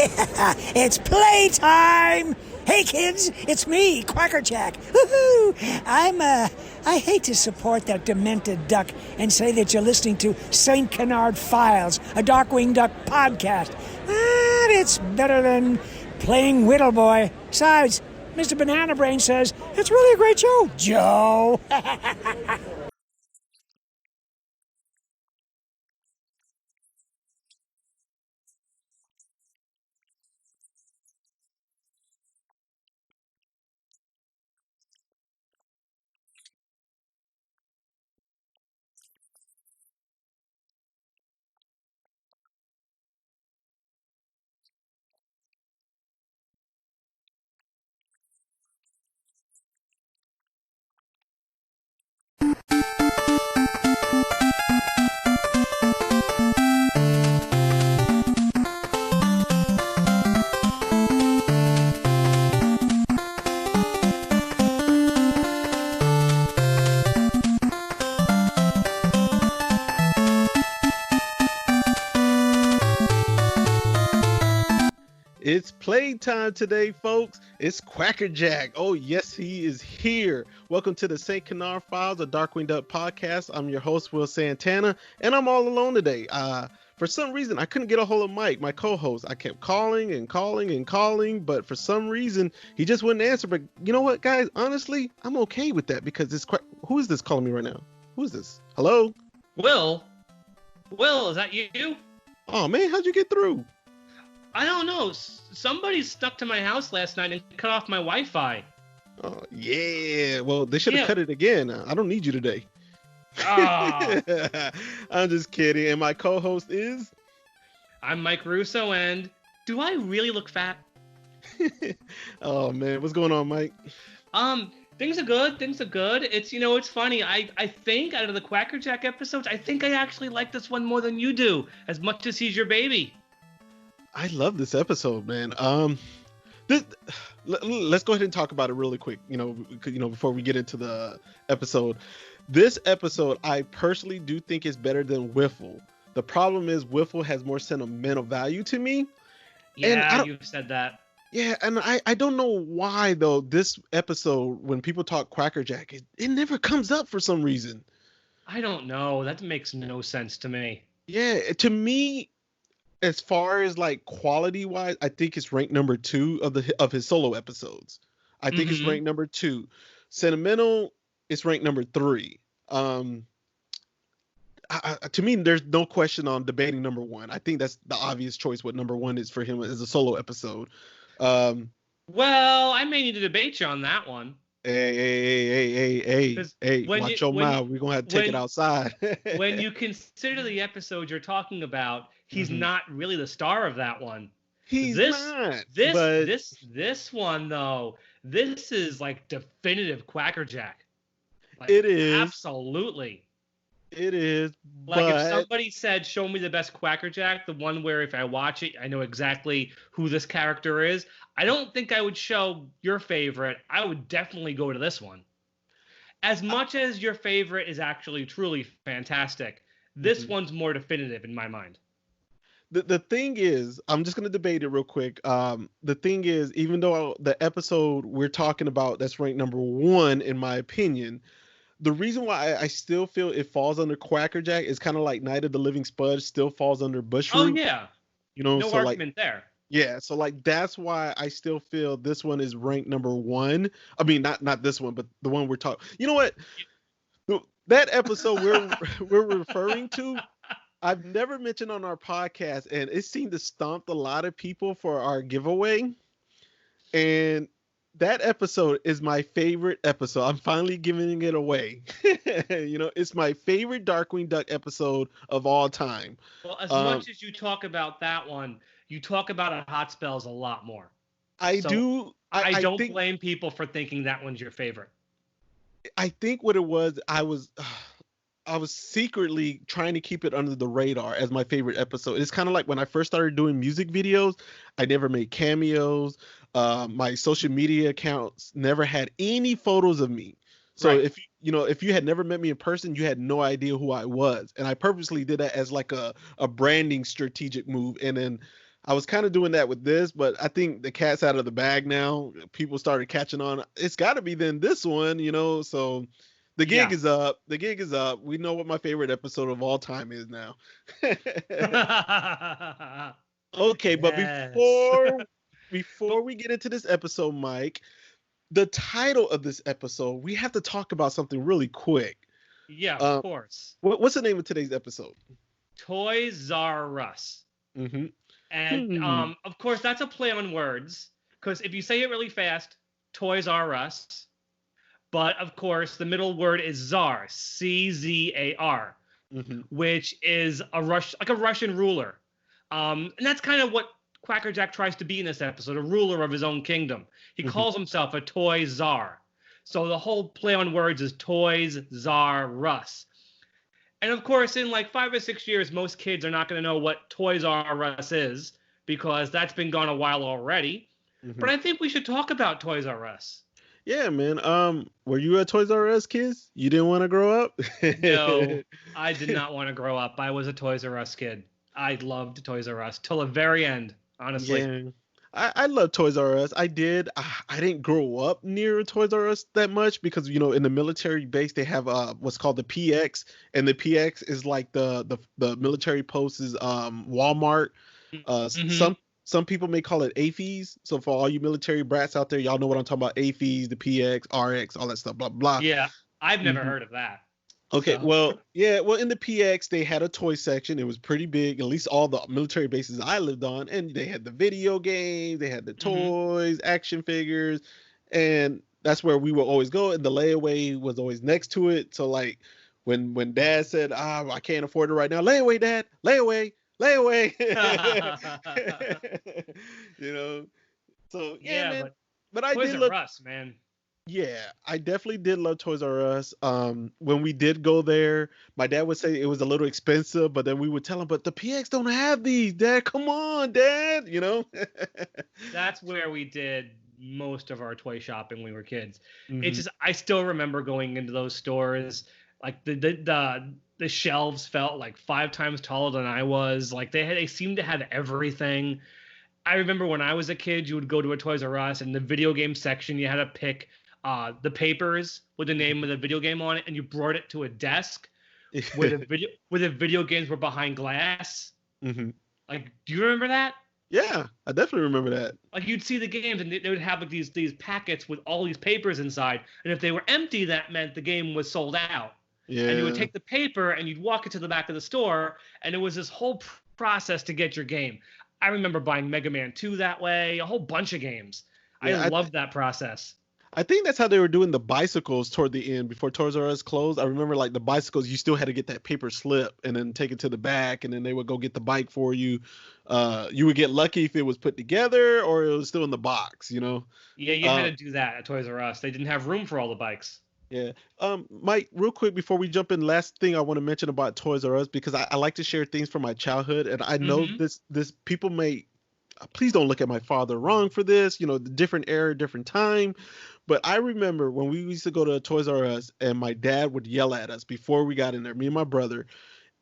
It's playtime! Hey kids, it's me, Quackerjack. Woohoo! I hate to support that demented duck and say that you're listening to St. Canard Files, a Darkwing Duck podcast. But it's better than playing Whittle Boy. Besides, Mr. Banana Brain says it's really a great show, Joe. It's playtime today, folks. It's Quackerjack. Oh, yes, he is here. Welcome to the St. Canard Files, a Darkwing Duck podcast. I'm your host, Will Santana, and I'm all alone today. For some reason, I couldn't get a hold of Mike, my co-host. I kept calling and calling and calling, but for some reason, he just wouldn't answer. But you know what, guys? Honestly, I'm okay with that because who is this calling me right now? Who is this? Hello? Will, is that you? Oh, man, how'd you get through? I don't know. Somebody stuck to my house last night and cut off my Wi-Fi. Oh, yeah. Well, they should have cut it again. I don't need you today. Oh. I'm just kidding. And my co-host is? I'm Mike Russo, and do I really look fat? Oh, man. What's going on, Mike? Things are good. It's funny. I think out of the Quackerjack episodes, I think I actually like this one more than you do, as much as he's your baby. I love this episode, man. Let's go ahead and talk about it really quick. Before we get into the episode, this episode I personally do think is better than Whiffle. The problem is Whiffle has more sentimental value to me. Yeah, you've said that. Yeah, and I don't know why though. This episode, when people talk Quackerjack, it never comes up for some reason. I don't know. That makes no sense to me. Yeah, to me. As far as like quality wise, I think it's ranked number 2 of his solo episodes. I think it's ranked number 2. Sentimental, it's ranked number 3. To me, there's no question on debating number 1. I think that's the obvious choice. What number 1 is for him as a solo episode. Well, I may need to debate you on that one. Hey! Watch your mouth. We're gonna have to take it outside. When you consider the episode you're talking about, he's not really the star of that one. He's not. This one though, this is like definitive Quackerjack. Like, it is absolutely. It is. Like if somebody said, "Show me the best Quackerjack," the one where if I watch it, I know exactly who this character is. I don't think I would show your favorite. I would definitely go to this one. As much as your favorite is actually truly fantastic, this one's more definitive in my mind. The thing is, I'm just going to debate it real quick. The thing is, even though the episode we're talking about that's ranked number 1, in my opinion, the reason why I still feel it falls under Quackerjack is kind of like Night of the Living Spudge still falls under Bushroot. Oh, yeah. No so argument there. Yeah, so like that's why I still feel this one is ranked number 1. I mean, not this one, but the one we're talking. You know what? That episode we're referring to, I've never mentioned on our podcast, and it seemed to stomp a lot of people for our giveaway. And that episode is my favorite episode. I'm finally giving it away. It's my favorite Darkwing Duck episode of all time. Well, as much as you talk about that one, you talk about it Hot Spells a lot more. I don't blame people for thinking that one's your favorite. I think what it was, I was secretly trying to keep it under the radar as my favorite episode. It's kind of like when I first started doing music videos, I never made cameos. My social media accounts never had any photos of me. So right. if you had never met me in person, you had no idea who I was. And I purposely did that as like a branding strategic move. And then I was kind of doing that with this, but I think the cat's out of the bag now. People started catching on. It's got to be then this one, So the gig is up. The gig is up. We know what my favorite episode of all time is now. Okay, but before we get into this episode, Mike, the title of this episode, we have to talk about something really quick. Yeah, of course. What's the name of today's episode? Toys R Us. Mm-hmm. And of course, that's a play on words, because if you say it really fast, Toys R Us. But of course, the middle word is Czar, Czar, which is like a Russian ruler. And that's kind of what Quackerjack tries to be in this episode, a ruler of his own kingdom. He calls himself a toy czar. So the whole play on words is Toys Czar Us. And of course, in like 5 or 6 years, most kids are not going to know what Toys R Us is, because that's been gone a while already. But I think we should talk about Toys R Us. Yeah, man. Were you a Toys R Us kid? You didn't want to grow up? No, I did not want to grow up. I was a Toys R Us kid. I loved Toys R Us till the very end, honestly. Yeah. I love Toys R Us. I did. I didn't grow up near Toys R Us that much because, in the military base, they have what's called the PX. And the PX is like the military post is Walmart. Some people may call it AFES. So for all you military brats out there, y'all know what I'm talking about. AFES, the PX, RX, all that stuff, blah, blah. Yeah, I've never heard of that. Okay, So. well, in the PX, they had a toy section. It was pretty big, at least all the military bases I lived on. And they had the video games, they had the toys, action figures. And that's where we would always go. And the layaway was always next to it. So, like, when Dad said, I can't afford it right now, layaway, Dad, layaway. So yeah, man. But I Toys did R Us, man. Yeah, I definitely did love Toys R Us. When we did go there, my dad would say it was a little expensive, but then we would tell him, but the PX don't have these, Dad. Come on, Dad. That's where we did most of our toy shopping when we were kids. It's just, I still remember going into those stores, like the shelves felt like 5 times taller than I was. Like they seemed to have everything. I remember when I was a kid, you would go to a Toys R Us, and the video game section, you had to pick the papers with the name of the video game on it, and you brought it to a desk where the video games were behind glass. Like, do you remember that? Yeah, I definitely remember that. Like, you'd see the games, and they would have like these packets with all these papers inside, and if they were empty, that meant the game was sold out. Yeah. And you would take the paper and you'd walk it to the back of the store, and it was this whole process to get your game. I remember buying Mega Man 2 that way, a whole bunch of games. Yeah, I loved that process. I think that's how they were doing the bicycles toward the end before Toys R Us closed. I remember like the bicycles, you still had to get that paper slip and then take it to the back, and then they would go get the bike for you. You would get lucky if it was put together or it was still in the box, Yeah, you had to do that at Toys R Us. They didn't have room for all the bikes. Yeah. Mike, real quick before we jump in, last thing I want to mention about Toys R Us, because I like to share things from my childhood, and I know this people may, please don't look at my father wrong for this, the different era, different time. But I remember when we used to go to Toys R Us and my dad would yell at us before we got in there, me and my brother.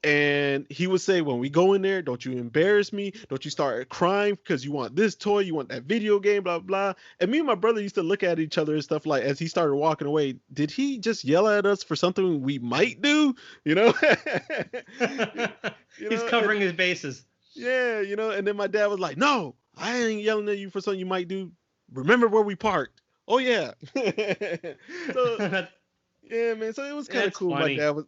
And he would say, when we go in there, don't you embarrass me. Don't you start crying because you want this toy, you want that video game, blah, blah. And me and my brother used to look at each other and stuff like, as he started walking away, did he just yell at us for something we might do? He's covering his bases. Yeah, and then my dad was like, no, I ain't yelling at you for something you might do. Remember where we parked. Oh, yeah. So, yeah, man. So it was kind of cool. Funny. My dad was,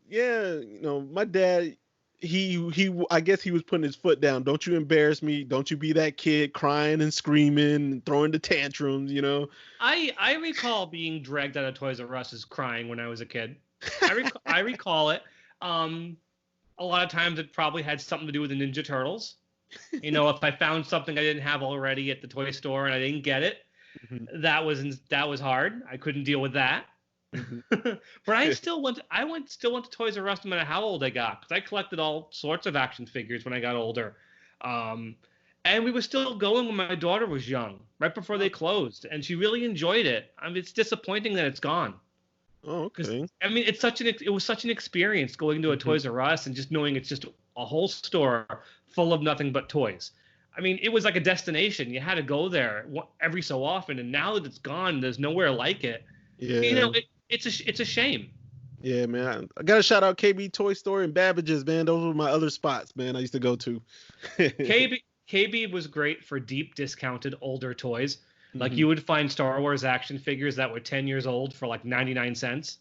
my dad, he I guess he was putting his foot down. Don't you embarrass me. Don't you be that kid crying and screaming and throwing the tantrums, I recall being dragged out of Toys R Us as crying when I was a kid. I recall it. A lot of times it probably had something to do with the Ninja Turtles. If I found something I didn't have already at the toy store and I didn't get it, that was hard. I couldn't deal with that. But I still went to Toys R Us no matter how old I got, because I collected all sorts of action figures when I got older. And we were still going when my daughter was young, right before they closed, and she really enjoyed it. I mean, it's disappointing that it's gone. Oh, okay. I mean, it was such an experience going to a Toys R Us and just knowing it's just a whole store full of nothing but toys. I mean, it was like a destination. You had to go there every so often, and now that it's gone, there's nowhere like it. Yeah. You know, it's a shame. Yeah, man. I got to shout out KB Toy Store and Babbage's, man. Those were my other spots, man. I used to go to. KB was great for deep discounted older toys. Like you would find Star Wars action figures that were 10 years old for like 99 cents.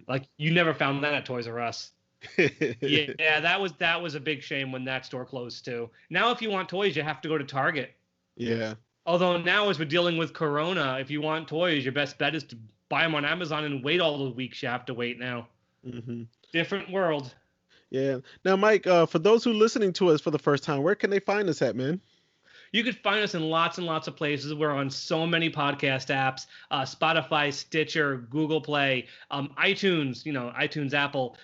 Like you never found that at Toys R Us. Yeah, that was a big shame when that store closed too. Now, if you want toys, you have to go to Target. Yeah. Although now, as we're dealing with Corona, if you want toys, your best bet is to buy them on Amazon and wait all the weeks you have to wait now. Different world. Yeah. Now, Mike, for those who are listening to us for the first time, where can they find us at, man? You could find us in lots and lots of places. We're on so many podcast apps, Spotify, Stitcher, Google Play, iTunes, iTunes, Apple,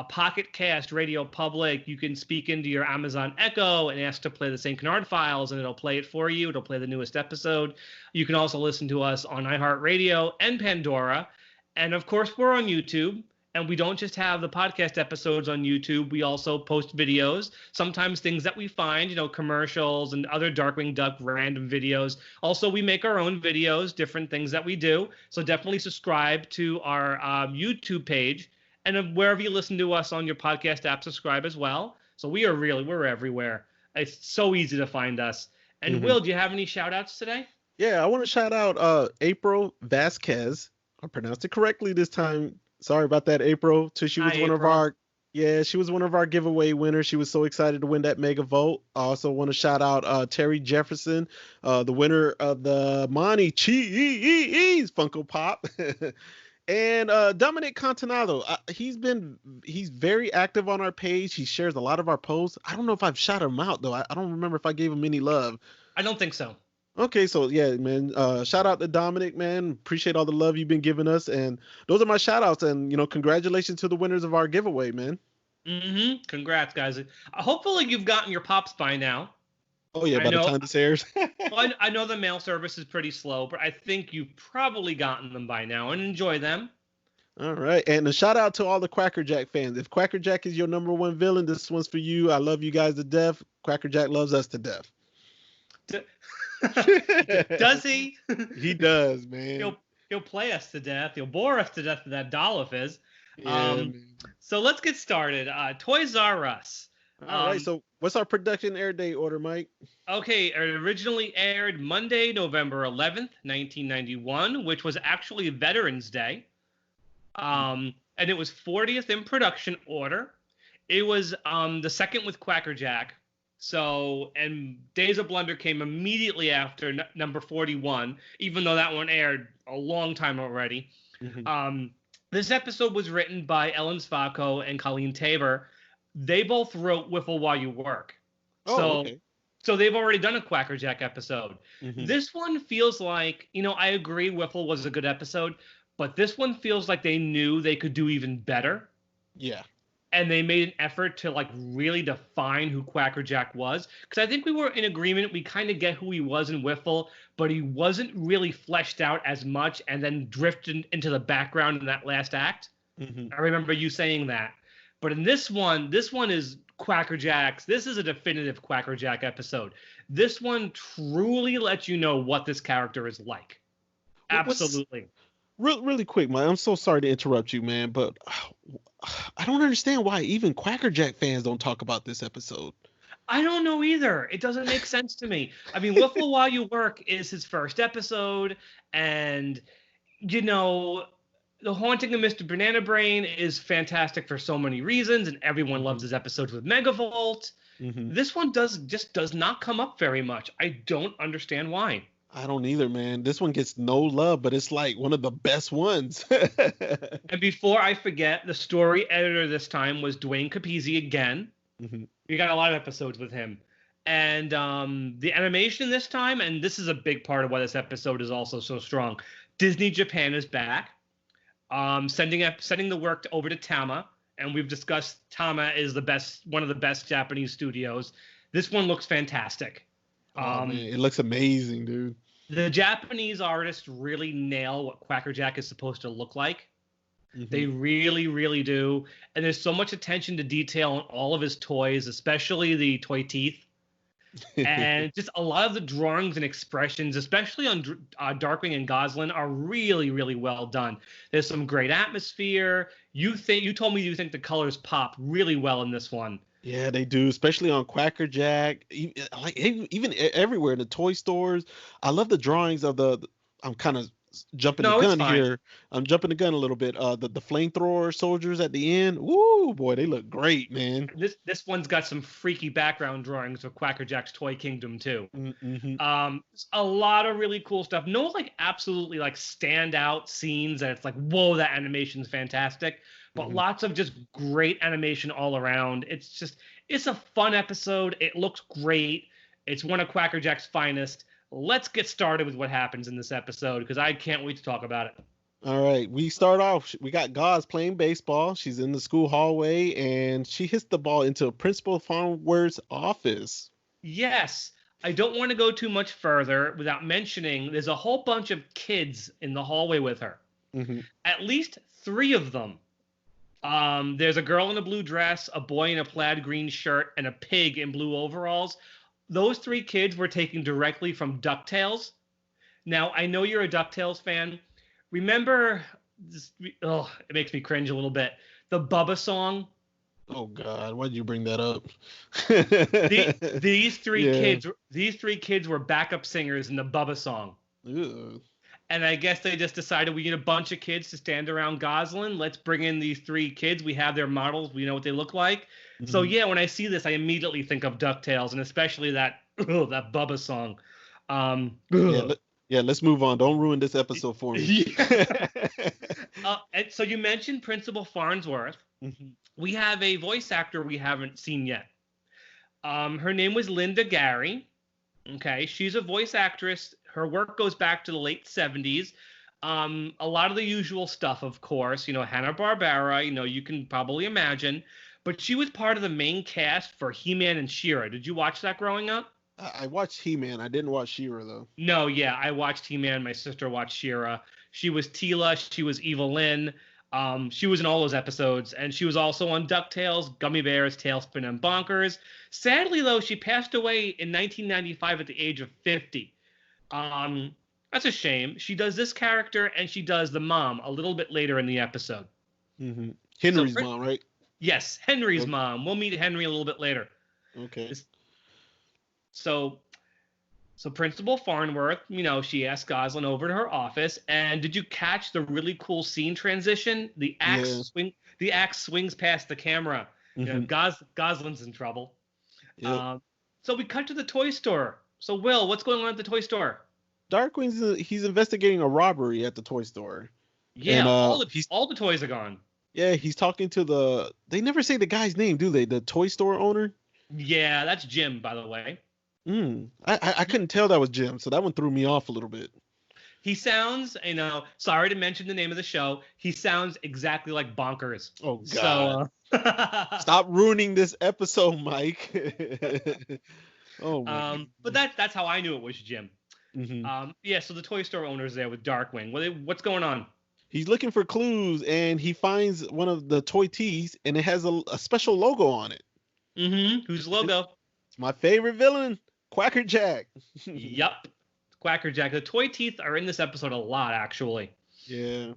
Pocket Cast, Radio Public. You can speak into your Amazon Echo and ask to play the St. Canard files, and it'll play it for you. It'll play the newest episode. You can also listen to us on iHeartRadio and Pandora. And, of course, we're on YouTube. And we don't just have the podcast episodes on YouTube. We also post videos, sometimes things that we find, commercials and other Darkwing Duck random videos. Also, we make our own videos, different things that we do. So definitely subscribe to our YouTube page. And wherever you listen to us on your podcast app, subscribe as well. So we're everywhere. It's so easy to find us. And Will, do you have any shout outs today? Yeah, I want to shout out April Vasquez. I pronounced it correctly this time. Sorry about that, April. She was one of our giveaway winners. She was so excited to win that mega vote. I also want to shout out Terry Jefferson, the winner of the Monty Cheese Funko Pop. And Dominic Continado. He's very active on our page. He shares a lot of our posts. I don't know if I've shout him out though. I don't remember if I gave him any love. I don't think so. Okay, so yeah, man. Shout out to Dominic, man. Appreciate all the love you've been giving us, and those are my shout outs. And congratulations to the winners of our giveaway, man. Congrats, guys. Hopefully you've gotten your pops by now. Oh yeah, by the time this airs. Well, I know the mail service is pretty slow, but I think you've probably gotten them by now, and enjoy them. All right, and a shout out to all the Quackerjack fans. If Quackerjack is your number one villain, this one's for you. I love you guys to death. Quackerjack loves us to death. Does he? He does, man. He'll play us to death. He'll bore us to death with that doll of his. Yeah, so let's get started. Toys R Us. All right. So what's our production air date order, Mike? Okay. It originally aired Monday, November 11th, 1991, which was actually Veterans Day. And it was 40th in production order. It was the second with Quackerjack. So, and Days of Blunder came immediately after number 41, even though that one aired a long time already. This episode was written by Ellen Sfacco and Colleen Tabor. They both wrote Whiffle While You Work. So they've already done a Quackerjack episode. This one feels like, I agree Whiffle was a good episode, but this one feels like they knew they could do even better. Yeah. And they made an effort to really define who Quackerjack was. Because I think we were in agreement. We kind of get who he was in Whiffle, but he wasn't really fleshed out as much and then drifted into the background in that last act. I remember you saying that. But in this one is Quackerjack's. This is a definitive Quackerjack episode. This one truly lets you know what this character is like. Absolutely. Really quick, man. I'm so sorry to interrupt you, man, but I don't understand why even Quackerjack fans don't talk about this episode. I don't know either. It doesn't make sense to me. I mean, Whiffle While You Work is his first episode, and The Haunting of Mr. Banana Brain is fantastic for so many reasons, and everyone loves his episodes with Megavolt. This one does not come up very much. I don't understand why. I don't either, man. This one gets no love, but it's like one of the best ones. And before I forget, the story editor this time was Dwayne Capizzi again. We got a lot of episodes with him. And the animation this time, and this is a big part of why this episode is also so strong, Disney Japan is back, sending the work over to Tama. And we've discussed Tama is one of the best Japanese studios. This one looks fantastic. Man, it looks amazing, dude. The Japanese artists really nail what Quackerjack is supposed to look like. They really, really do. And there's so much attention to detail on all of his toys, especially the toy teeth. And just a lot of the drawings and expressions, especially on Darkwing and Goslin, are really, really well done. There's some great atmosphere. You told me you think the colors pop really well in this one. Yeah, they do, especially on Quackerjack. Even everywhere in the toy stores. I love the drawings of the. I'm kind of jumping the gun here. I'm jumping the gun a little bit. The flamethrower soldiers at the end. Woo, boy, they look great, man. This one's got some freaky background drawings of Quackerjack's Toy Kingdom too. Mm-hmm. A lot of really cool stuff. No absolutely standout scenes that it's like, whoa, that animation's fantastic. But lots of just great animation all around. It's a fun episode. It looks great. It's one of Quackerjack's finest. Let's get started with what happens in this episode because I can't wait to talk about it. All right. We start off. We got Gauze playing baseball. She's in the school hallway and she hits the ball into Principal Farnworth's office. Yes. I don't want to go too much further without mentioning there's a whole bunch of kids in the hallway with her. Mm-hmm. At least 3 of them. There's a girl in a blue dress, a boy in a plaid green shirt, and a pig in blue overalls. Those 3 kids were taken directly from DuckTales. Now, I know you're a DuckTales fan. Remember, it makes me cringe a little bit, the Bubba song? Oh, God, why'd you bring that up? These three kids were backup singers in the Bubba song. Ew. And I guess they just decided we need a bunch of kids to stand around Goslin. Let's bring in these 3 kids. We have their models. We know what they look like. Mm-hmm. So, yeah, when I see this, I immediately think of DuckTales, and especially that Bubba song. Let's move on. Don't ruin this episode for me. And so you mentioned Principal Farnsworth. Mm-hmm. We have a voice actor we haven't seen yet. Her name was Linda Gary. Okay, she's a voice actress. Her work goes back to the late 70s. A lot of the usual stuff, of course. Hanna-Barbera, you can probably imagine. But she was part of the main cast for He-Man and She-Ra. Did you watch that growing up? I watched He-Man. I didn't watch She-Ra, though. No, yeah, I watched He-Man. My sister watched She-Ra. She was Teela. She was Evelyn. She was in all those episodes. And she was also on DuckTales, Gummy Bears, Tailspin, and Bonkers. Sadly, though, she passed away in 1995 at the age of 50. That's a shame. She does this character, and she does the mom a little bit later in the episode. Mm-hmm. Henry's mom, right? Yes, Henry's mom. We'll meet Henry a little bit later. Okay. So Principal Farnworth, she asked Goslin over to her office, and did you catch the really cool scene transition? The axe swings past the camera. Mm-hmm. Goslin's in trouble. Yep. So we cut to the toy store. So Will, what's going on at the toy store? Darkwing's he's investigating a robbery at the toy store. Yeah, and, all the toys are gone. Yeah, he's talking to they never say the guy's name, do they? The toy store owner? Yeah, that's Jim, by the way. I couldn't tell that was Jim, so that one threw me off a little bit. He sounds, sorry to mention the name of the show, he sounds exactly like Bonkers. Oh, God. So, stop ruining this episode, Mike. Oh, my but that's how I knew it was Jim. Mm-hmm. So the toy store owner's there with Darkwing. What's going on? He's looking for clues, and he finds one of the toy tees, and it has a special logo on it. Mm-hmm. Whose logo? It's my favorite villain, Quackerjack. Yup. Quackerjack. The toy teeth are in this episode a lot, actually. Yeah.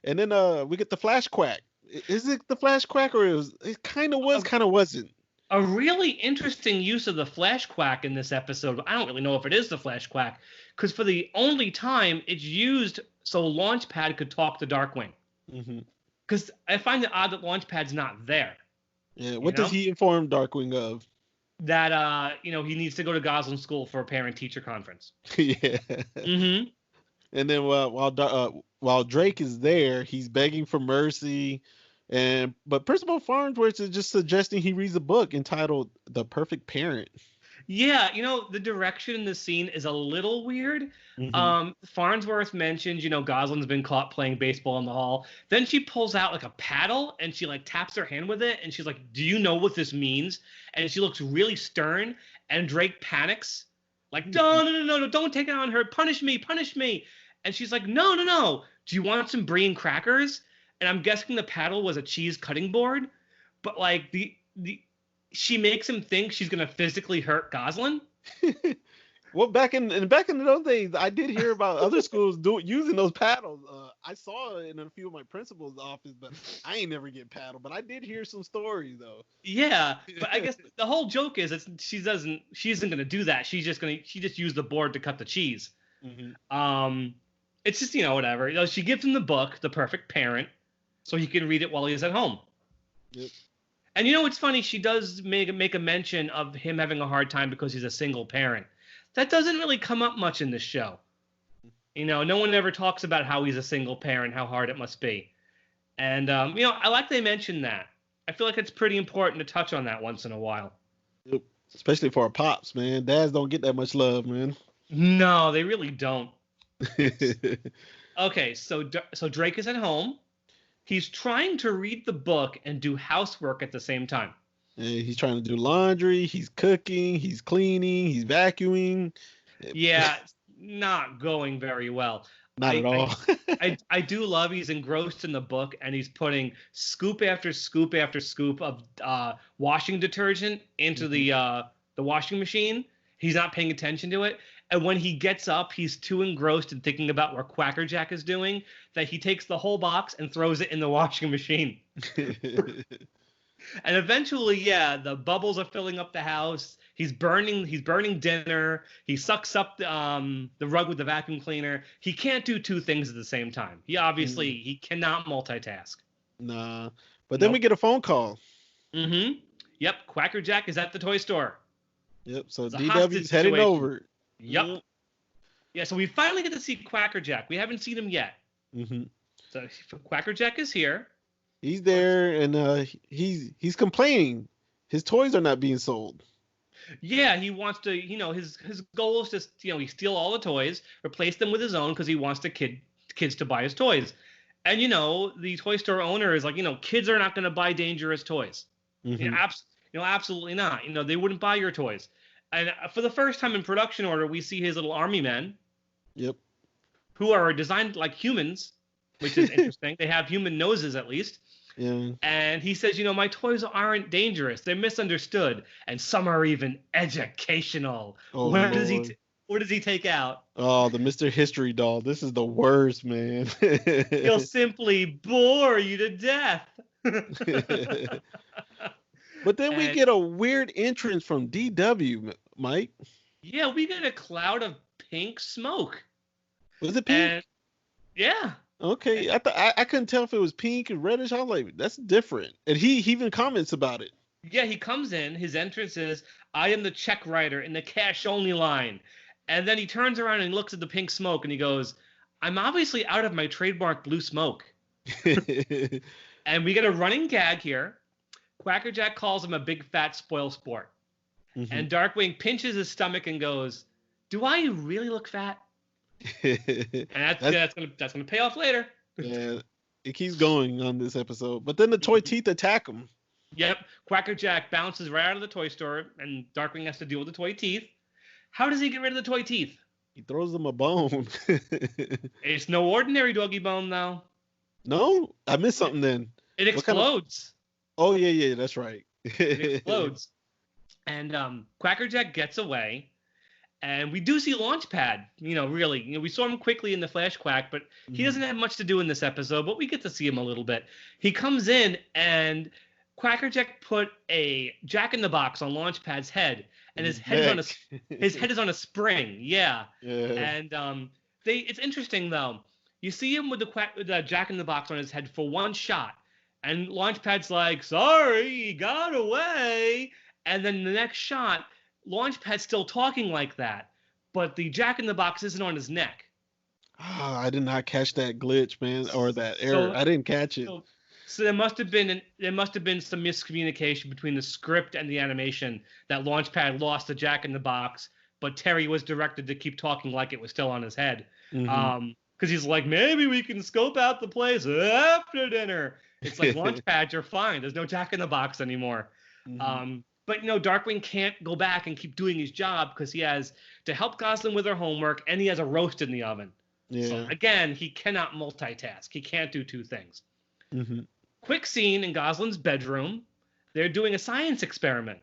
And then we get the Flash Quack. Is it the Flash Quack, or it kind of was, kind of wasn't? A really interesting use of the Flash Quack in this episode. I don't really know if it is the Flash Quack, because for the only time it's used so Launchpad could talk to Darkwing. Because I find it odd that Launchpad's not there. Yeah, what does he inform Darkwing of? That, he needs to go to Goslin School for a parent-teacher conference. Yeah. Mm-hmm. And then while Drake is there, he's begging for mercy. But Principal Farnsworth is just suggesting he reads a book entitled The Perfect Parent. Yeah, the direction in the scene is a little weird. Mm-hmm. Farnsworth mentions, Goslin's been caught playing baseball in the hall. Then she pulls out like a paddle and she taps her hand with it. And she's like, do you know what this means? And she looks really stern. And Drake panics. Like, no, don't take it on her. Punish me. And she's like, no. Do you want some brie and crackers? And I'm guessing the paddle was a cheese cutting board. But she makes him think she's going to physically hurt Goslin. Well, back in those days, I did hear about other schools using those paddles. I saw it in a few of my principal's office, but I ain't never get paddled. But I did hear some stories though. Yeah, but I guess the whole joke is she isn't gonna do that. She just used the board to cut the cheese. It's just whatever. She gives him the book, The Perfect Parent, so he can read it while he's at home. Yep. And it's funny. She does make a mention of him having a hard time because he's a single parent. That doesn't really come up much in this show. No one ever talks about how he's a single parent, how hard it must be. And, I like they mentioned that. I feel like it's pretty important to touch on that once in a while. Yep. Especially for our pops, man. Dads don't get that much love, man. No, they really don't. Okay, so Drake is at home. He's trying to read the book and do housework at the same time. And he's trying to do laundry, he's cooking, he's cleaning, he's vacuuming. Yeah, it's not going very well. Not at all. I do love he's engrossed in the book and he's putting scoop after scoop after scoop of washing detergent into the washing machine. He's not paying attention to it. And when he gets up, he's too engrossed in thinking about what Quackerjack is doing that he takes the whole box and throws it in the washing machine. And eventually, the bubbles are filling up the house. He's burning dinner. He sucks up the rug with the vacuum cleaner. He can't do two things at the same time. He cannot multitask. Nah. But then we get a phone call. Mm-hmm. Yep. Quackerjack is at the toy store. Yep. So DW's heading over. Yep. Yeah. So we finally get to see Quackerjack. We haven't seen him yet. Mm-hmm. So Quackerjack is here. He's there, and he's complaining. His toys are not being sold. Yeah, he wants to. His goal is just he steal all the toys, replace them with his own because he wants the kids to buy his toys. And the toy store owner is like, kids are not going to buy dangerous toys. Mm-hmm. Absolutely not. They wouldn't buy your toys. And for the first time in production order, we see his little army men. Yep. Who are designed like humans, which is interesting. They have human noses at least. Yeah. And he says, my toys aren't dangerous. They're misunderstood. And some are even educational. Oh, what does he take out? Oh, the Mr. History doll. This is the worst, man. He'll simply bore you to death. But then we get a weird entrance from DW, Mike. Yeah, we get a cloud of pink smoke. Was it pink? Yeah. Okay, I couldn't tell if it was pink and reddish. I was like, that's different. And he even comments about it. Yeah, he comes in. His entrance is, I am the check writer in the cash only line. And then he turns around and looks at the pink smoke and he goes, I'm obviously out of my trademark blue smoke. And we get a running gag here. Quackerjack calls him a big fat spoil sport. Mm-hmm. And Darkwing pinches his stomach and goes, do I really look fat? And that's gonna pay off later. Yeah, it keeps going on this episode. But then the toy teeth attack him. Yep. Quackerjack bounces right out of the toy store, and Darkwing has to deal with the toy teeth. How does he get rid of the toy teeth? He throws them a bone. It's no ordinary doggy bone, though. No? I missed something then. It explodes. Oh, yeah, that's right. It explodes. And Quackerjack gets away. And we do see Launchpad, really. We saw him quickly in the Flash Quack, but he doesn't have much to do in this episode, but we get to see him a little bit. He comes in, and Quackerjack put a jack-in-the-box on Launchpad's head, and his head is on a spring. Yeah. And it's interesting, though. You see him with the jack-in-the-box on his head for one shot, and Launchpad's like, sorry, he got away. And then the next shot, Launchpad's still talking like that, but the jack-in-the-box isn't on his neck. Oh, I did not catch that glitch, man, or that error. I didn't catch it. So there must have been some miscommunication between the script and the animation that Launchpad lost the jack-in-the-box, but Terry was directed to keep talking like it was still on his head. Because he's like, maybe we can scope out the place after dinner. It's like, Launchpad, you're fine. There's no jack-in-the-box anymore. But, Darkwing can't go back and keep doing his job because he has to help Goslin with her homework, and he has a roast in the oven. Yeah. So, again, he cannot multitask. He can't do two things. Quick scene in Goslin's bedroom. They're doing a science experiment.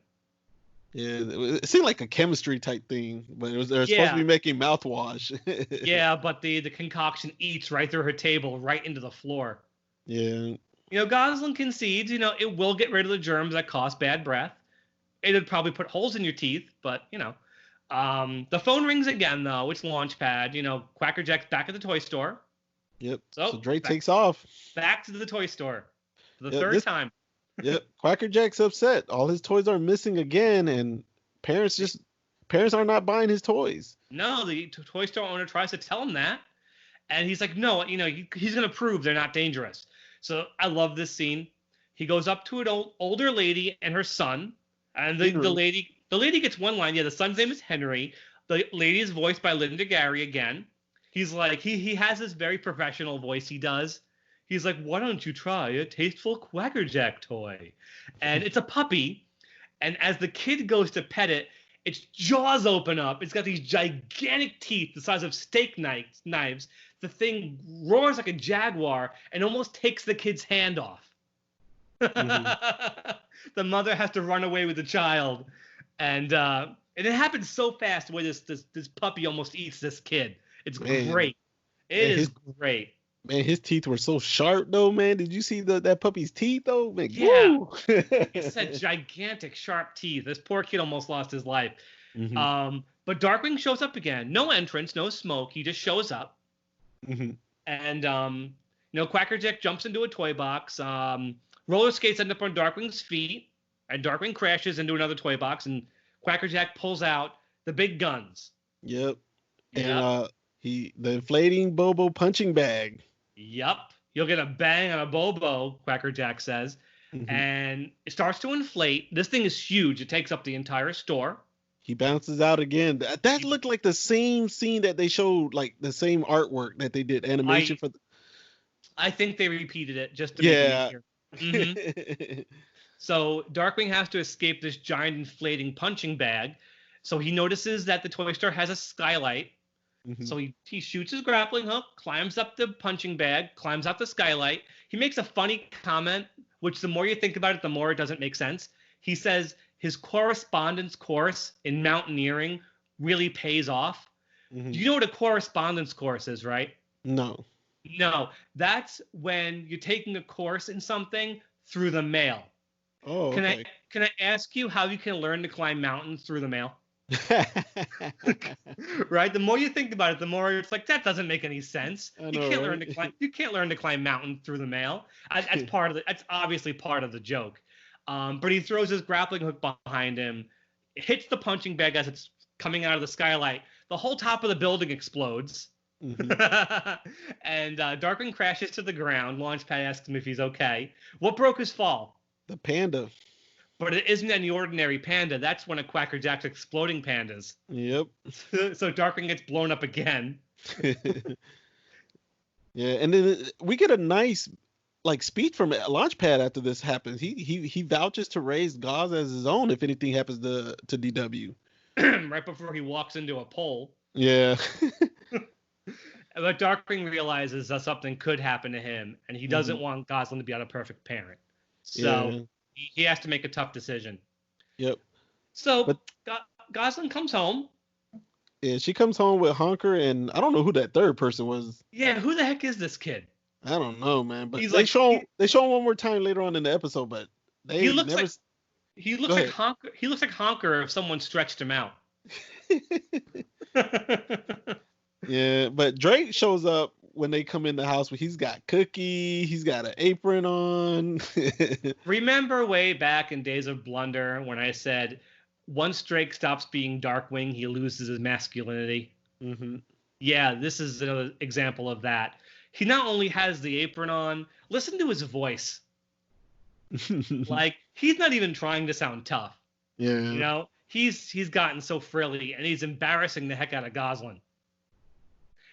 Yeah, it seemed like a chemistry type thing, but they're supposed to be making mouthwash. Yeah, but the concoction eats right through her table, right into the floor. Yeah. Gosling concedes, it will get rid of the germs that cause bad breath. It'd probably put holes in your teeth, but, the phone rings again, though. It's Launchpad. Quackerjack's back at the toy store. Yep. So Drake takes off. Back to the toy store for the third time. Yep. Quackerjack's upset. All his toys are missing again, and parents are not buying his toys. No, the toy store owner tries to tell him that, and he's like, no, he's going to prove they're not dangerous. So I love this scene. He goes up to an older lady and her son, and the lady gets one line. Yeah, the son's name is Henry. The lady is voiced by Linda Gary again. He's like, he has this very professional voice he does. He's like, why don't you try a tasteful Quackerjack toy? And it's a puppy. And as the kid goes to pet it, its jaws open up. It's got these gigantic teeth the size of steak knives. The thing roars like a jaguar and almost takes the kid's hand off. Mm-hmm. The mother has to run away with the child. And it happens so fast the way this puppy almost eats this kid. It's great. It is great. Man, his teeth were so sharp, though, man. Did you see that puppy's teeth, though? Man, yeah. It's that gigantic, sharp teeth. This poor kid almost lost his life. Mm-hmm. But Darkwing shows up again. No entrance, no smoke. He just shows up. Mm-hmm. And, Quackerjack jumps into a toy box. Roller skates end up on Darkwing's feet. And Darkwing crashes into another toy box. And Quackerjack pulls out the big guns. Yep. And the inflating Bobo punching bag. Yup. You'll get a bang on a Bobo, Quackerjack says. Mm-hmm. And it starts to inflate. This thing is huge. It takes up the entire store. He bounces out again. That looked like the same scene that they showed, like the same artwork that they did animation for. I think they repeated it just to make it easier. Mm-hmm. So Darkwing has to escape this giant inflating punching bag. So he notices that the toy store has a skylight. Mm-hmm. So he shoots his grappling hook, climbs up the punching bag, climbs out the skylight. He makes a funny comment, which the more you think about it, the more it doesn't make sense. He says his correspondence course in mountaineering really pays off. Mm-hmm. Do you know what a correspondence course is, right? No. No, that's when you're taking a course in something through the mail. Oh, okay. Can I ask you how you can learn to climb mountains through the mail? Right? The more you think about it, the more it's like, that doesn't make any sense. You can't learn to climb mountains through the mail. That's obviously part of the joke. But he throws his grappling hook behind him, hits the punching bag as it's coming out of the skylight. The whole top of the building explodes. Mm-hmm. And Darkwing crashes to the ground. Launchpad asks him if he's okay. What broke his fall? The panda. But it isn't any ordinary panda. That's one of Quackerjack's exploding pandas. Yep. So Darkwing gets blown up again. Yeah, and then we get a nice speech from Launchpad after this happens. He vouches to raise Gauze as his own if anything happens to DW. Right before he walks into a pole. Yeah. But Darkwing realizes that something could happen to him, and he doesn't want Gosling to be a perfect parent. So he has to make a tough decision. Yep. So Gosling comes home. Yeah, she comes home with Honker, and I don't know who that third person was. Yeah, who the heck is this kid? I don't know, man. But they show him one more time later on in the episode, but he looks like Honker. He looks like Honker if someone stretched him out. Yeah, but Drake shows up when they come in the house. He's got Cookie. He's got an apron on. Remember way back in Days of Blunder when I said once Drake stops being Darkwing, he loses his masculinity? Mm-hmm. Yeah, this is another example of that. He not only has the apron on, listen to his voice. Like, he's not even trying to sound tough. Yeah. He's gotten so frilly, and he's embarrassing the heck out of Gosling.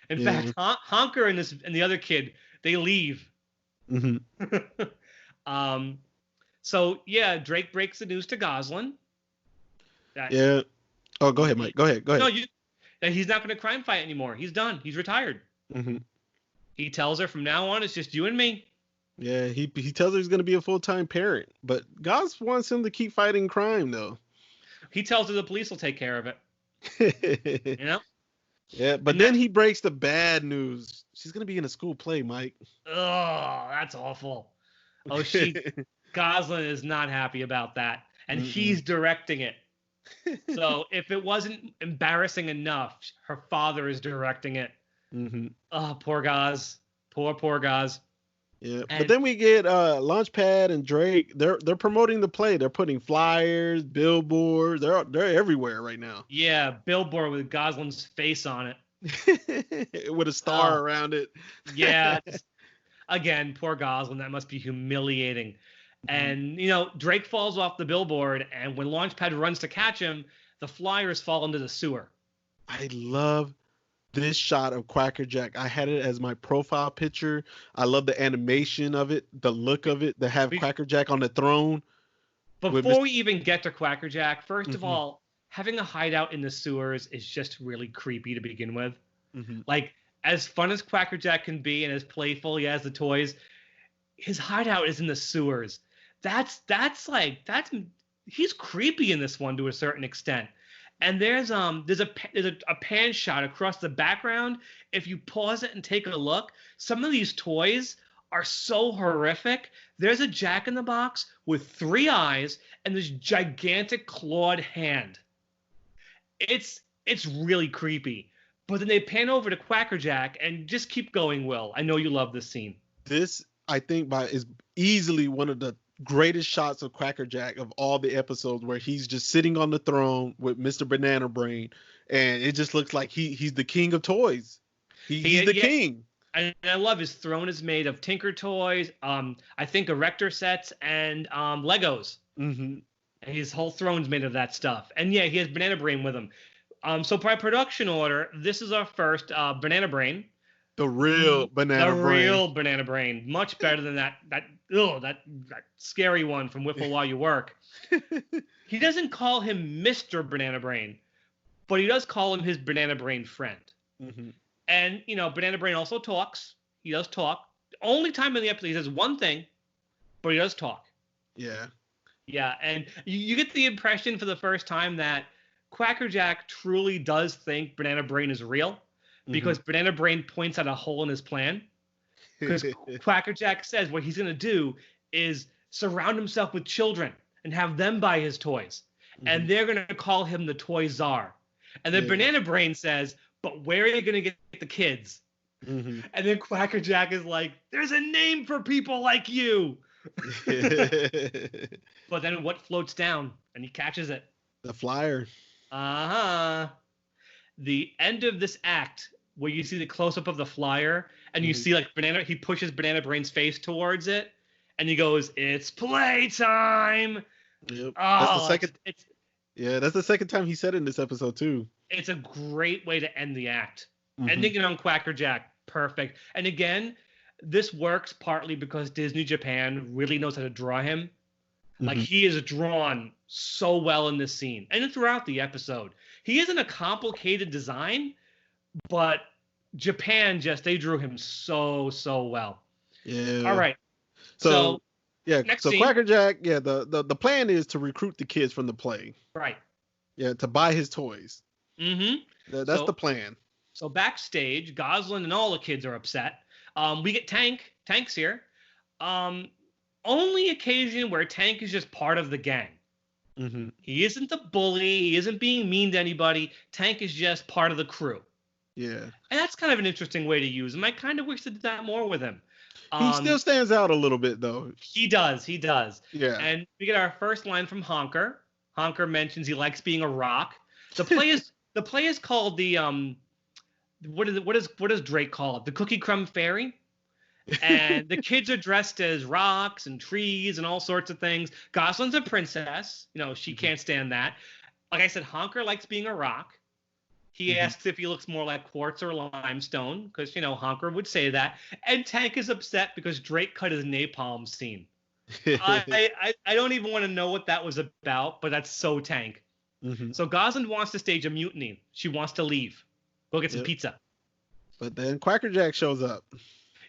In fact, Honker and the other kid, they leave. Mm-hmm. So Drake breaks the news to Gosling. Yeah. Oh, go ahead, Mike. Go ahead. No, he's not going to crime fight anymore. He's done. He's retired. Mm-hmm. He tells her from now on, it's just you and me. Yeah, he tells her he's going to be a full-time parent, but Gos wants him to keep fighting crime, though. He tells her the police will take care of it. You know? Yeah, but then he breaks the bad news. She's gonna be in a school play, Mike. Oh, that's awful. Oh, Goslin is not happy about that, and he's directing it. So if it wasn't embarrassing enough, her father is directing it. Oh, poor Goz. Poor Goz. Yeah, but then we get Launchpad and Drake. They're promoting the play. They're putting flyers, billboards. They're everywhere right now. Yeah, billboard with Goslin's face on it. With a star around it. Yeah. Again, poor Goslin. That must be humiliating. And, Drake falls off the billboard, and when Launchpad runs to catch him, the flyers fall into the sewer. I love this shot of Quackerjack. I had it as my profile picture. I love the animation of it, the look of it, to have Quackerjack on the throne. Before we even get to Quackerjack, first of all, having a hideout in the sewers is just really creepy to begin with. Like, as fun as Quackerjack can be and as playful he has the toys, his hideout is in the sewers. He's creepy in this one to a certain extent. And there's a pan shot across the background. If you pause it and take a look, some of these toys are so horrific. There's a Jack-in-the-Box with 3 eyes and this gigantic clawed hand. It's really creepy. But then they pan over to Quackerjack and just keep going, Will. I know you love this scene. This, I think, is easily one of the greatest shots of Quackerjack of all the episodes, where he's just sitting on the throne with Mr. Banana Brain, and it just looks like he's the king of toys. He's the king. And I love his throne is made of Tinker toys, I think Erector sets, and Legos. And his whole throne's made of that stuff. And yeah, he has Banana Brain with him. So by production order, this is our first Banana Brain. The real Banana Brain. The real Banana Brain. Much better than that scary one from Whipple While You Work. He doesn't call him Mr. Banana Brain, but he does call him his Banana Brain friend. And, Banana Brain also talks. He does talk. Only time in the episode he says one thing, but he does talk. Yeah. Yeah, and you get the impression for the first time that Quackerjack truly does think Banana Brain is real, because Banana Brain points out a hole in his plan. Because Quackerjack says what he's going to do is surround himself with children and have them buy his toys. And they're going to call him the Toy Czar. And then Banana Brain says, but where are you going to get the kids? And then Quackerjack is like, there's a name for people like you. But then what floats down? And he catches it. The flyer. The end of this act, where you see the close-up of the flyer, and you see he pushes Banana Brain's face towards it, and he goes, "It's playtime." Yep. Oh, that's the second time he said it in this episode too. It's a great way to end the act. Ending it on Quackerjack, perfect. And again, this works partly because Disney Japan really knows how to draw him. Like, he is drawn so well in this scene and throughout the episode. He isn't a complicated design, but Japan they drew him so well. Yeah. All right. So next scene. Quackerjack, the plan is to recruit the kids from the play. Right. Yeah, to buy his toys. That's the plan. So backstage, Goslin and all the kids are upset. We get Tank. Tank's here. Only occasion where Tank is just part of the gang. He isn't the bully. He isn't being mean to anybody. Tank is just part of the crew. Yeah. And that's kind of an interesting way to use him. I kind of wish to do that more with him. He still stands out a little bit, though. He does. Yeah. And we get our first line from Honker. Honker mentions he likes being a rock. The play is called the what does Drake call it? The Cookie Crumb Fairy. And the kids are dressed as rocks and trees and all sorts of things. Goslin's a princess. She can't stand that. Like I said, Honker likes being a rock. He asks if he looks more like quartz or limestone, because, Honker would say that. And Tank is upset because Drake cut his napalm scene. I don't even want to know what that was about, but that's so Tank. So Goslin wants to stage a mutiny. She wants to leave. Go get some pizza. But then Quackerjack shows up.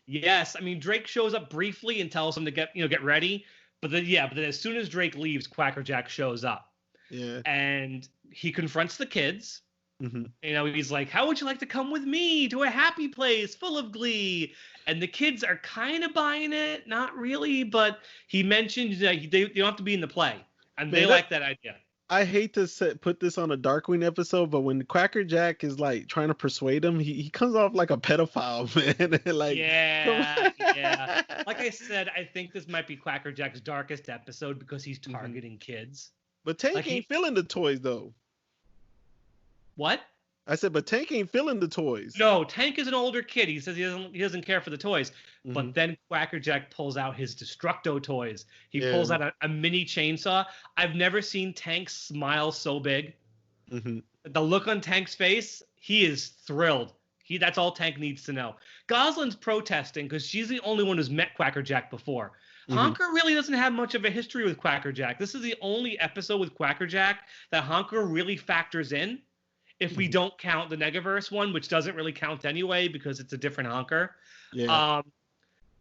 Yes, I mean, Drake shows up briefly and tells him to get ready. But then as soon as Drake leaves, Quackerjack shows up. Yeah. And he confronts the kids. Mm-hmm. You know, he's like, how would you like to come with me to a happy place full of glee? And the kids are kind of buying it, not really, but he mentions that they don't have to be in the play. And they like that idea. I hate to put this on a Darkwing episode, but when Quackerjack is like trying to persuade him, he comes off like a pedophile, man. Like, yeah. Like I said, I think this might be Quackerjack's darkest episode because he's targeting kids. But Tank ain't feeling the toys, though. What? I said, but Tank ain't feeling the toys. No, Tank is an older kid. He says he doesn't care for the toys. Mm-hmm. But then Quackerjack pulls out his Destructo toys. He pulls out a mini chainsaw. I've never seen Tank smile so big. Mm-hmm. The look on Tank's face, he is thrilled. That's all Tank needs to know. Gosalyn's protesting because she's the only one who's met Quackerjack before. Honker really doesn't have much of a history with Quackerjack. This is the only episode with Quackerjack that Honker really factors in. If we don't count the Negaverse one, which doesn't really count anyway because it's a different Honker. Yeah.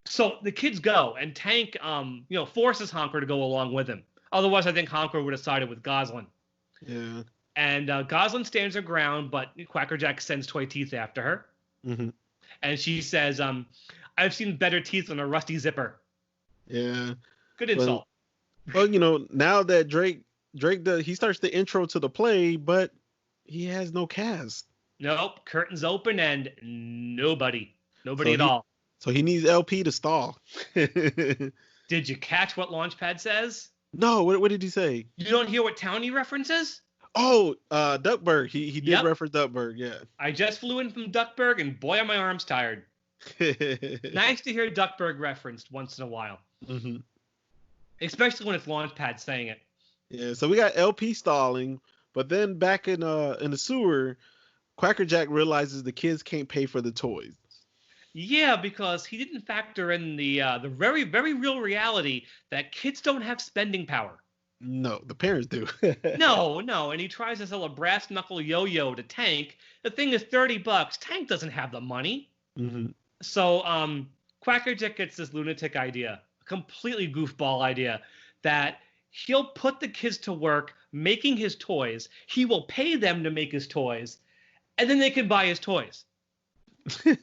So the kids go, and Tank, forces Honker to go along with him. Otherwise, I think Honker would have sided with Gosalyn. Yeah. And Gosalyn stands her ground, but Quackerjack sends Toy Teeth after her. Mm-hmm. And she says, I've seen better teeth on a rusty zipper. Yeah. Good insult. Well, now that Drake he starts the intro to the play, but he has no cast. Nope. Curtains open and nobody at all. So he needs LP to stall. Did you catch what Launchpad says? No. What did he say? You don't hear what town he references? Oh, Duckburg. He did reference Duckburg. Yeah. I just flew in from Duckburg, and boy, are my arms tired. Nice to hear Duckburg referenced once in a while. Mm-hmm. Especially when it's Launchpad saying it. Yeah. So we got LP stalling. But then back in the sewer, Quackerjack realizes the kids can't pay for the toys. Yeah, because he didn't factor in the very, very real reality that kids don't have spending power. No, the parents do. No, and he tries to sell a brass knuckle yo-yo to Tank. The thing is $30. Tank doesn't have the money. Mm-hmm. So Quackerjack gets this lunatic idea, a completely goofball idea, that he'll put the kids to work making his toys. He will pay them to make his toys, and then they can buy his toys. So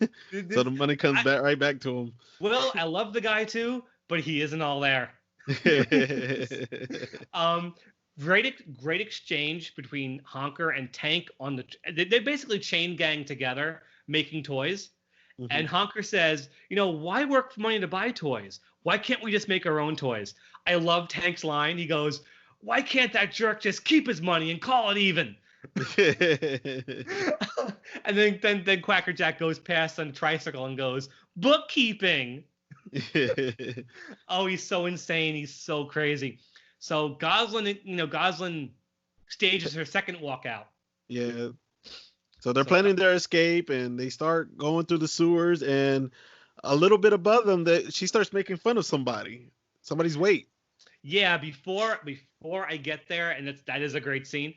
the money comes right back to him. Well, I love the guy too, but he isn't all there. Great exchange between Honker and Tank on they basically chain gang together making toys. Mm-hmm. And Honker says, why work for money to buy toys? Why can't we just make our own toys? I love Tank's line. He goes, why can't that jerk just keep his money and call it even? And then Quackerjack goes past on a tricycle and goes, bookkeeping. Oh, he's so insane. He's so crazy. So Gosalyn stages her second walkout. Yeah. So they're planning their escape, and they start going through the sewers, and a little bit above them, that she starts making fun of somebody's weight. Yeah, before I get there, and that is a great scene.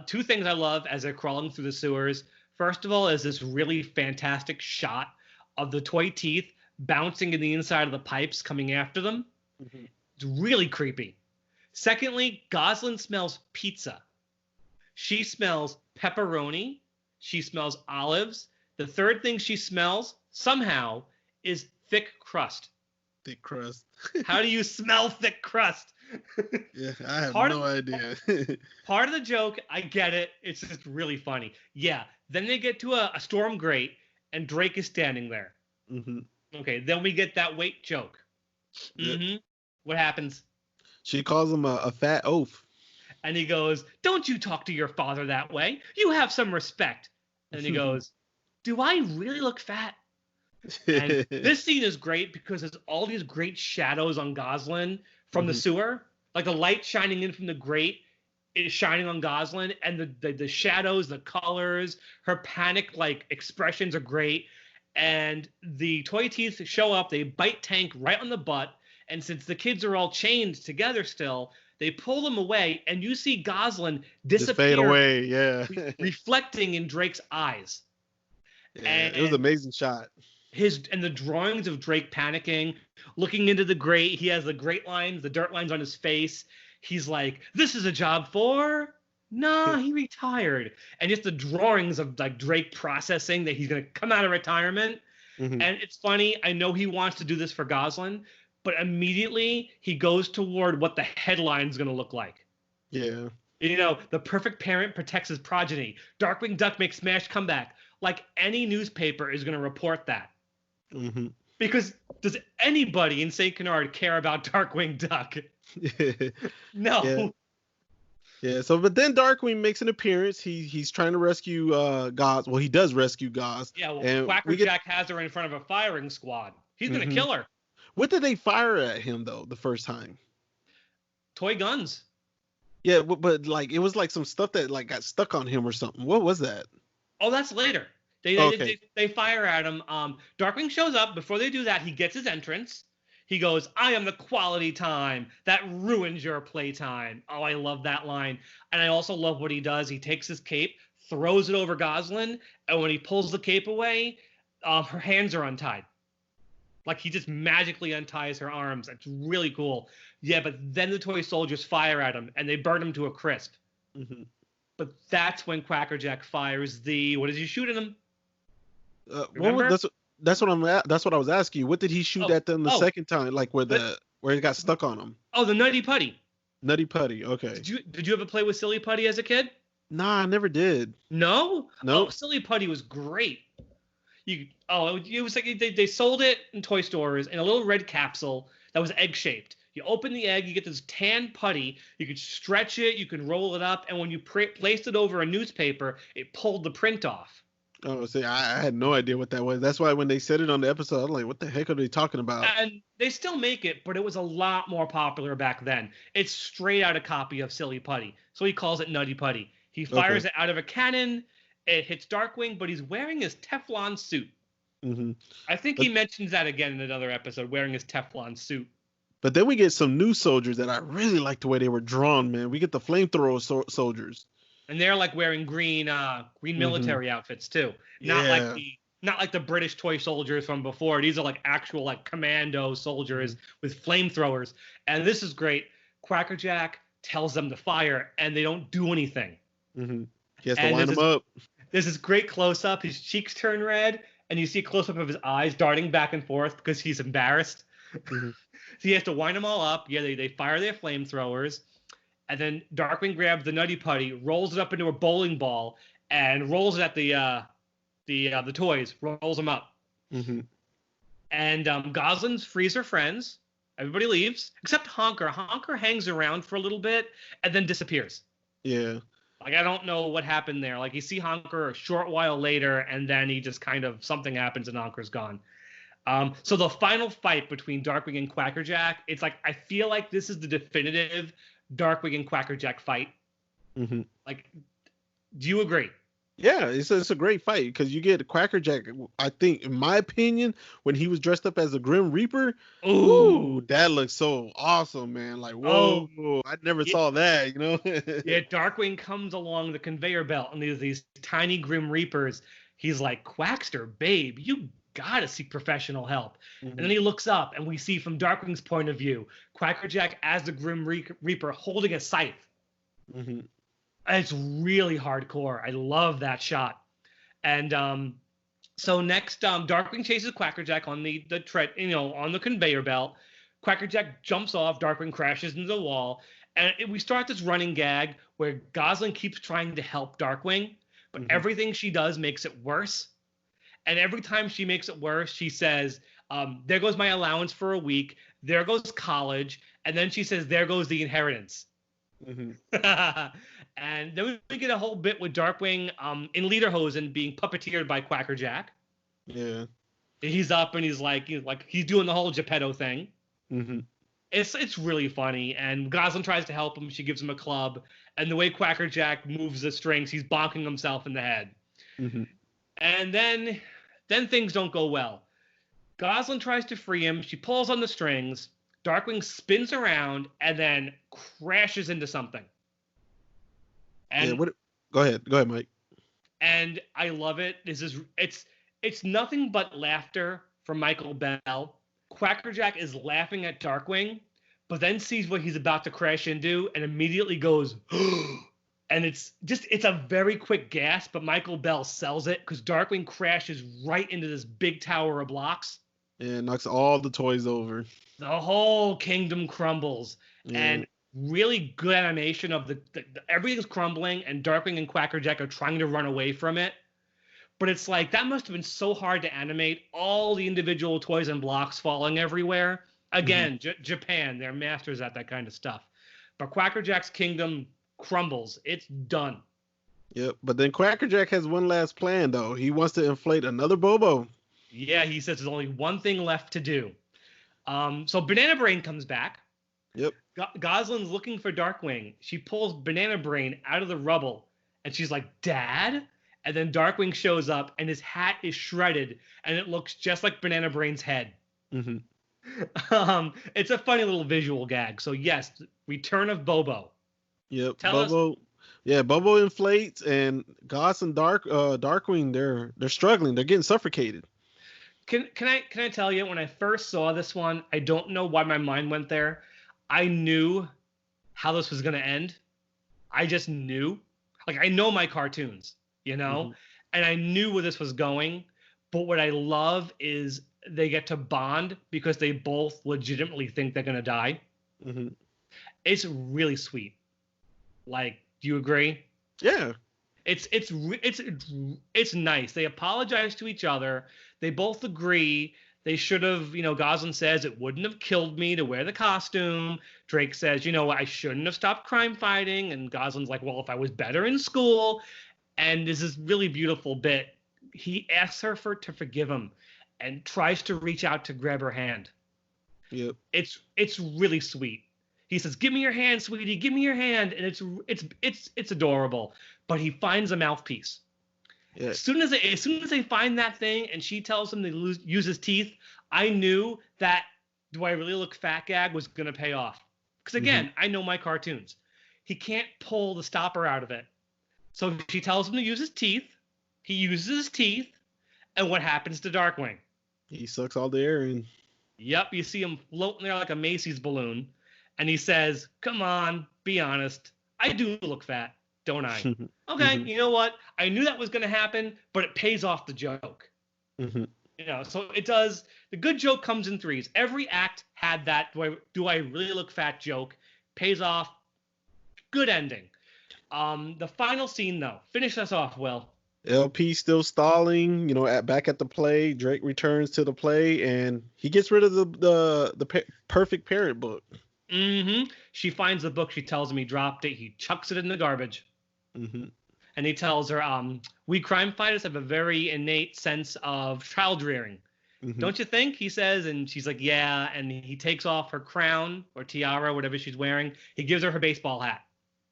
Two things I love as they're crawling through the sewers. First of all, is this really fantastic shot of the Toy Teeth bouncing in the inside of the pipes coming after them. Mm-hmm. It's really creepy. Secondly, Gosalyn smells pizza. She smells pepperoni. She smells olives. The third thing she smells, somehow, is thick crust. Thick crust. How do you smell thick crust? Yeah, I have no idea. Part of the joke, I get it. It's just really funny. Yeah. Then they get to a storm grate, and Drake is standing there. Mm-hmm. Okay. Then we get that weight joke. Mm-hmm. Yep. What happens? She calls him a fat oaf. And he goes, don't you talk to your father that way. You have some respect. And he goes, do I really look fat? And this scene is great because there's all these great shadows on Gosalyn from the sewer. Like the light shining in from the grate is shining on Gosalyn, and the shadows, the colors, her panic expressions are great. And the Toy Teeth show up, they bite Tank right on the butt, and since the kids are all chained together still, they pull them away, and you see Gosalyn disappear. Just fade away, yeah. Reflecting in Drake's eyes. Yeah, and it was an amazing shot. The drawings of Drake panicking, looking into the grate. He has the grate lines, the dirt lines on his face. he's like, "This is a job for." Nah, he retired. And just the drawings of like Drake processing that he's gonna come out of retirement. Mm-hmm. And it's funny, I know he wants to do this for Goslin, but immediately he goes toward what the headline's gonna look like. Yeah. You know, the perfect parent protects his progeny. Darkwing Duck makes smash comeback. Like any newspaper is gonna report that. Mm-hmm. Because does anybody in St. Canard care about Darkwing Duck? No. Yeah. Yeah, so but then Darkwing makes an appearance. He's trying to rescue Gauze. Well, he does rescue Gauze. Yeah, well, and Quackerjack has her in front of a firing squad. He's gonna kill her. What did they fire at him though the first time? Toy guns. Yeah, but like it was like some stuff that like got stuck on him or something. What was that? Oh, that's later. They fire at him. Darkwing shows up. Before they do that, he gets his entrance. He goes, "I am the quality time that ruins your playtime." Oh, I love that line. And I also love what he does. He takes his cape, throws it over Goslin, and when he pulls the cape away, her hands are untied. Like he just magically unties her arms. It's really cool. Yeah, but then the toy soldiers fire at him, and they burn him to a crisp. Mm-hmm. But that's when Quackerjack fires the... What is he shooting him? That's what I was asking you. What did he shoot at them the second time? Like where it got stuck on him? Oh, the Nutty Putty. Nutty Putty. Okay. Did you ever play with Silly Putty as a kid? Nah, I never did. No. No. Oh, Silly Putty was great. It was like they sold it in toy stores in a little red capsule that was egg shaped. You open the egg, you get this tan putty. You could stretch it, you can roll it up, and when you placed it over a newspaper, it pulled the print off. Oh, see, I had no idea what that was. That's why when they said it on the episode, I was like, what the heck are they talking about? And they still make it, but it was a lot more popular back then. It's straight out a copy of Silly Putty. So he calls it Nutty Putty. He fires it out of a cannon. It hits Darkwing, but he's wearing his Teflon suit. Mm-hmm. I think he mentions that again in another episode, wearing his Teflon suit. But then we get some new soldiers that I really like the way they were drawn, man. We get the flamethrower soldiers. And they're like wearing green military outfits too. Not like the British toy soldiers from before. These are like actual like commando soldiers with flamethrowers. And this is great. Quackerjack tells them to fire, and they don't do anything. Mm-hmm. He has to line them up. There's this great close up. His cheeks turn red, and you see a close up of his eyes darting back and forth because he's embarrassed. Mm-hmm. So he has to wind them all up. Yeah, they fire their flamethrowers. And then Darkwing grabs the Nutty Putty, rolls it up into a bowling ball, and rolls it at the toys, rolls them up. Mm-hmm. And Goslins frees her friends. Everybody leaves, except Honker. Honker hangs around for a little bit and then disappears. Yeah. Like, I don't know what happened there. Like, you see Honker a short while later, and then he just kind of, something happens and Honker's gone. So the final fight between Darkwing and Quackerjack, it's like, I feel like this is the definitive Darkwing and Quackerjack fight. Mm-hmm. Like, do you agree? Yeah, it's a great fight because you get Quackerjack. I think, in my opinion, when he was dressed up as a Grim Reaper, ooh, that looks so awesome, man. Like, whoa, I never saw that, you know? Yeah, Darkwing comes along the conveyor belt, and there's these tiny Grim Reapers. He's like, Quackster, babe, you gotta seek professional help. And then he looks up, and we see from Darkwing's point of view, Quackerjack as the Grim Reaper holding a scythe. Mm-hmm. It's really hardcore. I love that shot. And so next, Darkwing chases Quackerjack on the on the conveyor belt. Quackerjack jumps off. Darkwing crashes into the wall, and we start this running gag where Goslin keeps trying to help Darkwing, but everything she does makes it worse. And every time she makes it worse, she says, "There goes my allowance for a week. There goes college," and then she says, "There goes the inheritance." Mm-hmm. And then we get a whole bit with Darkwing in Lederhosen being puppeteered by Quackerjack. Yeah. He's up and he's doing the whole Geppetto thing. Mm-hmm. It's really funny. And Goslin tries to help him. She gives him a club. And the way Quackerjack moves the strings, he's bonking himself in the head. Mm-hmm. And then things don't go well. Goslin tries to free him. She pulls on the strings. Darkwing spins around and then crashes into something. And, Go ahead, Mike. And I love it. It's nothing but laughter from Michael Bell. Quackerjack is laughing at Darkwing, but then sees what he's about to crash into and immediately goes, and it's a very quick gasp, but Michael Bell sells it because Darkwing crashes right into this big tower of blocks. Yeah, knocks all the toys over. The whole kingdom crumbles. Yeah. And really good animation of the everything's crumbling and Darkwing and Quackerjack are trying to run away from it. But it's like, that must have been so hard to animate, all the individual toys and blocks falling everywhere. Again, Japan, they're masters at that kind of stuff. But Quackerjack's kingdom crumbles. It's done. Yep, but then Quackerjack has one last plan, though. He wants to inflate another Bobo. Yeah, he says there's only one thing left to do. So Banana Brain comes back. Yep. Gosalyn's looking for Darkwing. She pulls Banana Brain out of the rubble, and she's like, Dad? And then Darkwing shows up, and his hat is shredded, and it looks just like Banana Brain's head. Mm-hmm. It's a funny little visual gag. So yes, return of Bobo. Yep. Tell Bobo. us. Yeah, Bobo inflates, and Goss and Darkwing, they're struggling. They're getting suffocated. Can I tell you, when I first saw this one, I don't know why my mind went there. I knew how this was going to end. I just knew. Like, I know my cartoons, you know? And I knew where this was going. But what I love is they get to bond because they both legitimately think they're going to die. Mm-hmm. It's really sweet. Like, do you agree? Yeah. It's nice. They apologize to each other. They both agree. They should have, Gosalyn says it wouldn't have killed me to wear the costume. Drake says, I shouldn't have stopped crime fighting. And Gosalyn's like, well, if I was better in school. And there's this really beautiful bit. He asks her to forgive him and tries to reach out to grab her hand. Yep. It's really sweet. He says, "Give me your hand, sweetie. Give me your hand," and it's adorable. But he finds a mouthpiece. Yeah. As soon as they find that thing, and she tells him to use his teeth, I knew that "Do I really look fat?" gag was gonna pay off. Because again, I know my cartoons. He can't pull the stopper out of it, so she tells him to use his teeth. He uses his teeth, and what happens to Darkwing? He sucks all the air in. Yep, you see him floating there like a Macy's balloon. And he says, "Come on, be honest. I do look fat, don't I?" Okay, you know what? I knew that was going to happen, but it pays off the joke. So it does. The good joke comes in threes. Every act had that do I really look fat joke. Pays off. Good ending. The final scene, though. Finish us off, Will. LP still stalling, back at the play. Drake returns to the play, and he gets rid of the perfect parent book. She finds the book. She tells him he dropped it. He chucks it in the garbage. And he tells her, "We crime fighters have a very innate sense of child rearing. Don't you think?" He says, and she's like, "Yeah." And he takes off her crown or tiara, whatever she's wearing. He gives her her baseball hat.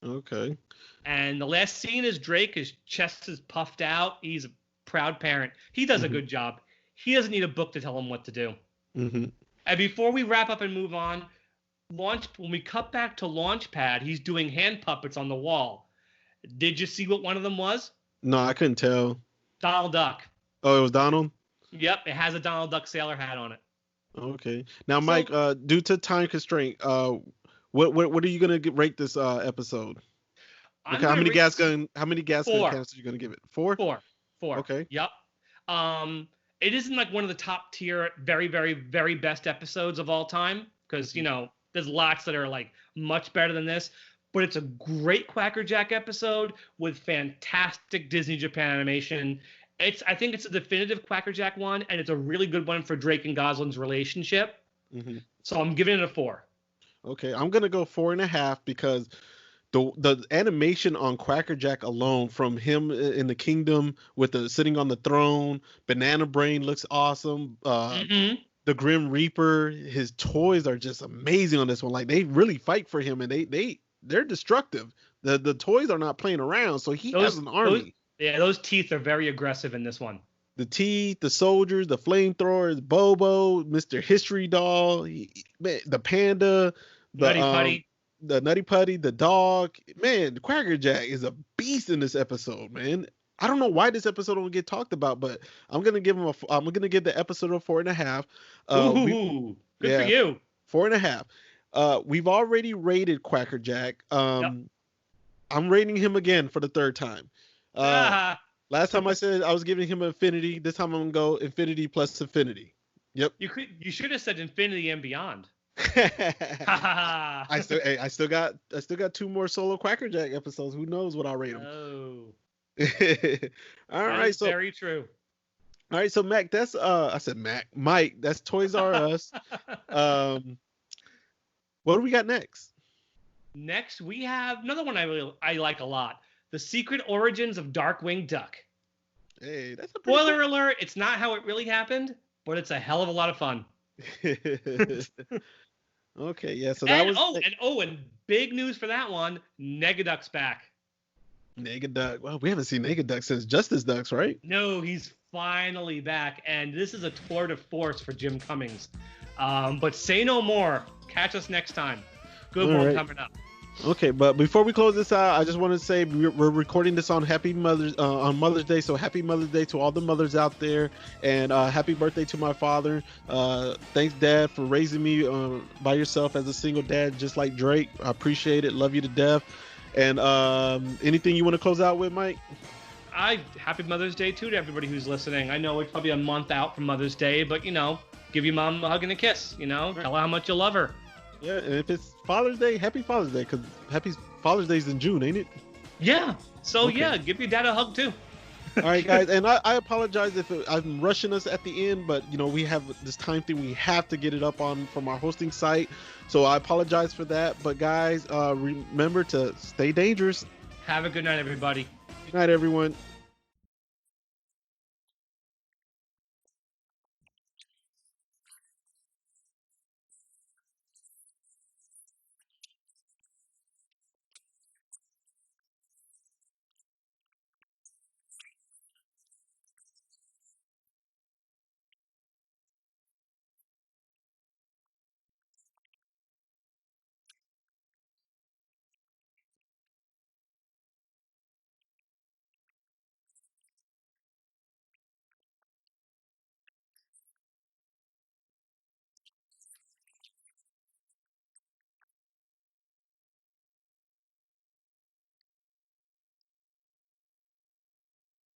Okay. And the last scene is Drake. His chest is puffed out. He's a proud parent. He does a good job. He doesn't need a book to tell him what to do. And before we wrap up and move on, when we cut back to Launchpad, he's doing hand puppets on the wall. Did you see what one of them was? No, I couldn't tell. Donald Duck. Oh, it was Donald? Yep, it has a Donald Duck sailor hat on it. Okay. Now, Mike, due to time constraint, what are you gonna rate this episode? Okay, how many gas canisters are you gonna give it? Four. Okay. Yep. It isn't like one of the top tier, very, very, very best episodes of all time because there's lots that are like much better than this, but it's a great Quackerjack episode with fantastic Disney Japan animation. I think it's a definitive Quackerjack one, and it's a really good one for Drake and Gosalyn's relationship. So I'm giving it a 4. Okay, I'm gonna go 4.5 because the animation on Quackerjack alone, from him in the kingdom with the sitting on the throne, Banana Brain looks awesome. The Grim Reaper, his toys are just amazing on this one. Like, they really fight for him, and they're destructive. The toys are not playing around, so he has an army. Those teeth are very aggressive in this one. The teeth, the soldiers, the flamethrowers, Bobo, Mr. History Doll, the panda, the Nutty Putty, the dog. Man, Quackerjack is a beast in this episode, man. I don't know why this episode don't get talked about, but I'm gonna give the episode a 4.5. Good for you. 4.5. We've already rated Quackerjack. Yep. I'm rating him again for the third time. Last time I said I was giving him infinity. This time I'm gonna go infinity plus infinity. Yep. You should have said infinity and beyond. I still got 2 more solo Quackerjack episodes. Who knows what I'll rate them? Oh. All right, so very true. All right, so Mac, that's I said Mac, Mike, that's Toys R Us. What do we got next? Next, we have another one I like a lot. The Secret Origins of Darkwing Duck. Hey, that's a spoiler alert, it's not how it really happened, but it's a hell of a lot of fun. Okay, yeah, so that and big news for that one, Negaduck's back. Negaduck. Well, we haven't seen Negaduck since Justice Ducks, right? No, he's finally back, and this is a tour de force for Jim Cummings. But say no more. Catch us next time. Good All one right. coming up. Okay, but before we close this out, I just want to say we're recording this on on Mother's Day, so happy Mother's Day to all the mothers out there, and happy birthday to my father. Thanks, Dad, for raising me by yourself as a single dad, just like Drake. I appreciate it. Love you to death. And anything you want to close out with, Mike? Happy Mother's Day too to everybody who's listening. I know it's probably a month out from Mother's Day, but give your mom a hug and a kiss. Tell her how much you love her. Yeah, and if it's Father's Day, happy Father's Day, because happy Father's Day's in June, ain't it? Yeah. So Okay. yeah, give your dad a hug too. All right, guys, and I apologize if I'm rushing us at the end, but we have this time thing we have to get it up on from our hosting site, so I apologize for that. But guys, remember to stay dangerous. Have a good night, everybody. Good night, everyone.